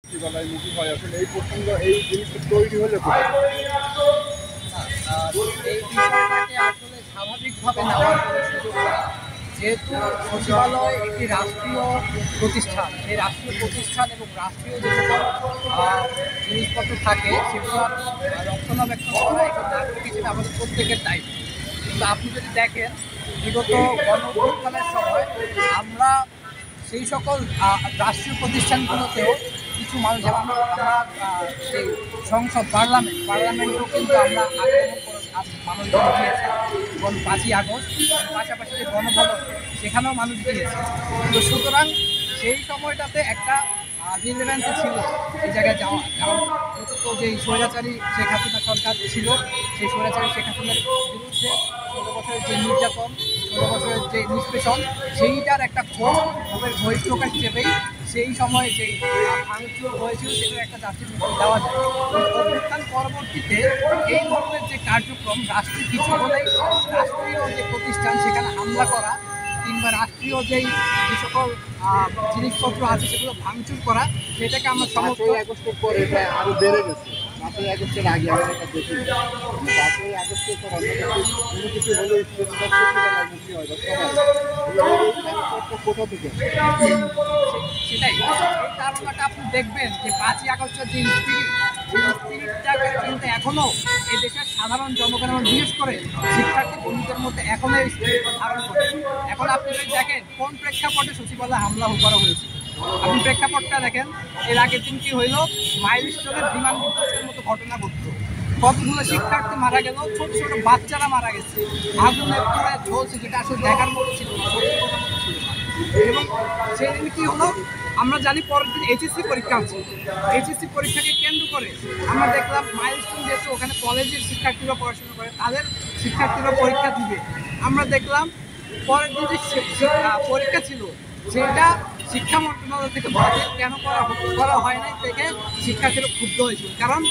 মুখী হয় আসলে এই প্রসঙ্গ এই জিনিসটা তৈরি হলে এই বিষয়টাকে আসলে স্বাভাবিকভাবে নেওয়ার কোনো সুযোগ নেই। যেহেতু সচিবালয় একটি রাষ্ট্রীয় প্রতিষ্ঠান, এই রাষ্ট্রীয় প্রতিষ্ঠান এবং রাষ্ট্রীয় যে সকল জিনিসপত্র থাকে সেগুলো রক্ষণাবেক্ষণ করা এবং নাগরিক হিসেবে আমাদের প্রত্যেকের দায়িত্ব। কিন্তু আপনি যদি দেখেন বিগত গণঅভ্যুত্থানের সময় আমরা সেই সকল রাষ্ট্রীয় প্রতিষ্ঠানগুলোতেও কিছু মানুষ, যেমন আমরা সেই সংসদ পার্লামেন্টও কিন্তু আমরা আক্রমণ করে মানুষজন দিয়েছে এবং 5ই আগস্ট, পাশাপাশি যে গণভবন সেখানেও মানুষ দিয়েছে। তো সুতরাং সেই সময়টাতে একটা রিলেভেন্সি ছিল এই জায়গায় যাওয়া, কারণ অন্তত যে স্বৈরাচারী শেখ হাসিনা সরকার ছিল সেই স্বৈরাচারী শেখ হাসিনার বিরুদ্ধে 16 বছরের যে নির্যাতন, 16 বছরের যে নিষ্পেষণ, সেইটার একটা ক্ষোভের বহিঃপ্রকাশ হিসেবেই সেই সময় যেই ভাঙচুর হয়েছিল সেটার একটা জাতীয় দেওয়া যায়। অভ্যুত্থান পরবর্তীতে এই ধরনের যে কার্যক্রম রাষ্ট্রীয় কিছু হলেই রাষ্ট্রীয় যে প্রতিষ্ঠান সেখানে হামলা করা কিংবা রাষ্ট্রীয় যে সকল জিনিসপত্র আছে সেগুলো ভাঙচুর করা, সেটাকে আমরা সমর্থন। 5ই আগস্টের পরে এটা আরও বেড়ে গেছে। 5ই আগস্টের আগে আমরা এটা দেখি 5ই আগস্টের পর কোনো কিছু হলে মুখী হয় বা কোথা থেকে সেটাই এই ধারণাটা আপনি দেখবেন যে 5ই আগস্টের যে স্পিরিটটাকে কিন্তু এখনও এই দেশের সাধারণ জনগণ এবং বিশেষ করে শিক্ষার্থী বন্ধুদের মধ্যে এখনও এই স্পিরিটটা ধারণ করে। এখন আপনি যদি দেখেন কোন প্রেক্ষাপটে সচিবালয়ে হামলা করা হয়েছে, আপনি প্রেক্ষাপটটা দেখেন। এর আগের দিন কি হইল, মাইলস্টোনের বিমান বিধ্বস্তের মতো ঘটনা ঘটলো, কতগুলো শিক্ষার্থী মারা গেল, ছোট ছোট বাচ্চারা মারা গেছে, আগুনের পুরে ঝলছে, যেটা আসলে দেখার মতো ছিল না, এবং সেদিন কি হলো আমরা জানি পরের দিন এইচএসসি পরীক্ষা আছে। এইচএসসি পরীক্ষাকে কেন্দ্র করে আমরা দেখলাম মাইলস্টোন যেহেতু ওখানে কলেজের শিক্ষার্থীরা পড়াশোনা করে তাদের শিক্ষার্থীরা পরীক্ষা দিবে, আমরা দেখলাম পরের দিন যে পরীক্ষা ছিল সেটা শিক্ষা মন্ত্রণালয় থেকে বাতিল কেন করা হয় নাই থেকে শিক্ষার্থীরা ক্ষুব্ধ হয়েছিল। কারণ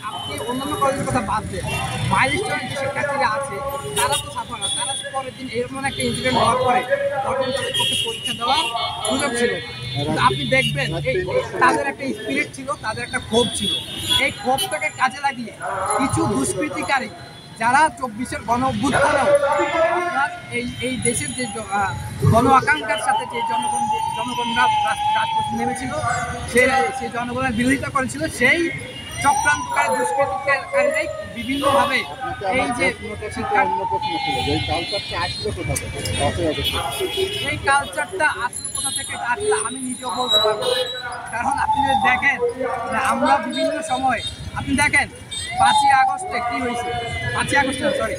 আপনি অন্যান্য কলেজের কথা বাদ দেন, মাইলস্টোনের যে শিক্ষার্থীরা আছে তারা তো সাফা না, তারা পরের দিন এরকম একটা ইনসিডেন্ট হওয়ার পরে তখন তাদের পক্ষে পরীক্ষা দেওয়ার সুযোগ ছিল। কিন্তু আপনি দেখবেন তাদের একটা স্পিরিট ছিল, তাদের একটা ক্ষোভ ছিল। এই ক্ষোভটাকে কাজে লাগিয়ে কিছু দুষ্কৃতিকারী যারা 24-এর গণ অভ্যুত্থানেও আপনার এই দেশের যে গণ আকাঙ্ক্ষার সাথে যে জনগণরা রাজপথে নেমেছিল, সেই জনগণের বিরোধিতা করেছিল, সেই চক্রান্তকারী দুষ্কৃতিকারীরাই বিভিন্নভাবে এই যে এই কালচারটা আসলে কোথা থেকে আসলে আমি নিজেও বলতে পারবো। কারণ আপনি যদি দেখেন আমরা বিভিন্ন সময়, আপনি দেখেন 5ই আগস্টে কী হয়েছে, 5ই আগস্টে সরি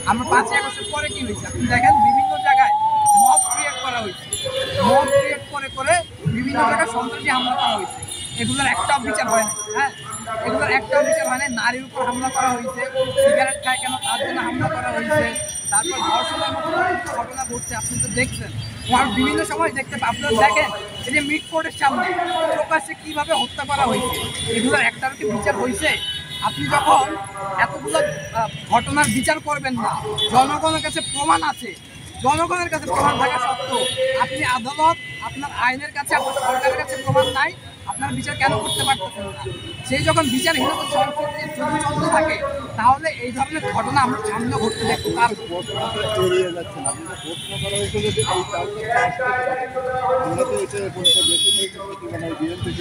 আমরা 5ই আগস্টের পরে কী হয়েছে, আপনি দেখেন বিভিন্ন জায়গায় মব ক্রিয়েট করা হয়েছে, মব ক্রিয়েট করে বিভিন্ন জায়গায় সন্ত্রাসী হামলা করা হয়েছে। এগুলোর একটাও বিচার হয় না। হ্যাঁ, এগুলোর একটাও বিচার হয় না। নারীর উপর হামলা করা হয়েছে, সিগারেট খায় কেন তার জন্য হামলা করা হয়েছে, তারপর ধর্ষণের মতো ঘটনা ঘটছে, আপনি তো দেখছেন। আর বিভিন্ন সময় আপনারা দেখেন এই যে মিটফোর্ডের সামনে প্রকাশ্যে কীভাবে হত্যা করা হয়েছে, এগুলোর একটারও কি বিচার হয়েছে? আপনি যখন এতগুলো ঘটনার বিচার করবেন না, জনগণের কাছে প্রমাণ আছে, জনগণের কাছে প্রমাণ থাকা সত্ত্বেও আপনি আদালত, আপনার আইনের কাছে, আপনার সরকারের কাছে প্রমাণ নাই, আপনার বিচার কেন করতে পারতেছেন না? সেই যখন বিচারহীনতা সংস্কৃতি যদি চলতে থাকে তাহলে এই ধরনের ঘটনা আমরা সামনে ঘটতে দেখবো। কার এড়িয়ে যাচ্ছেন আপনি প্রশ্ন করা হয়েছে যে এই আমরা তো এটা বলতে বেশি বিএনপি